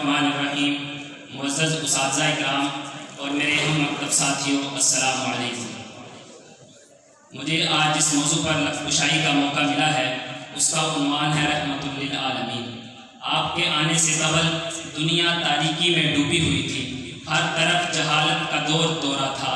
الرحمن الرحیم۔ معزز اساتذہ اکرام اور میرے ہم مکتب ساتھیوں، السلام علیکم۔ مجھے آج جس موضوع پر لفظ کشائی کا موقع ملا ہے اس کا عنوان ہے رحمت للعالمین۔ آپ کے آنے سے قبل دنیا تاریکی میں ڈوبی ہوئی تھی، ہر طرف جہالت کا دورہ تھا،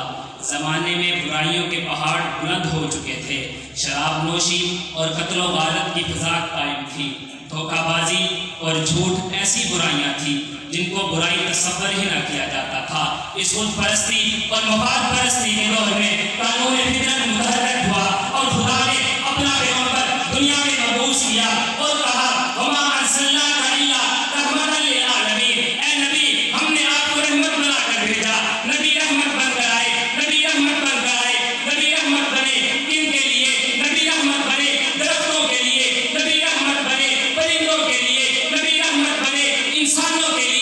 زمانے میں برائیوں کے پہاڑ بلند ہو چکے تھے، شراب نوشی اور قتل و غارت کی فضا قائم تھی، دھوکہ بازی اور جھوٹ ایسی برائیاں تھیں جن کو برائی تصور ہی نہ کیا جاتا تھا۔ اس خود پرستی اور مفاد پرستی کے دور میں قانون فطرت متحرک ہوا اور خدا نے اپنا پیغمبر دنیا میں مبعوث کیا اور کہا وما ارسلناک الا رحمۃ للعالمین، اے نبی ہم نے آپ کو رحمت بنا کر بھیجا۔ نبی رحمت بن کر آئے، نبی رحمت بن کر آئے، نبی رحمت بنے کن کے لیے؟ نبی رحمت بنے درختوں کے لیے، نبی رحمت بنے پرندوں کے لیے، نبی رحمت بنے انسانوں کے لیے۔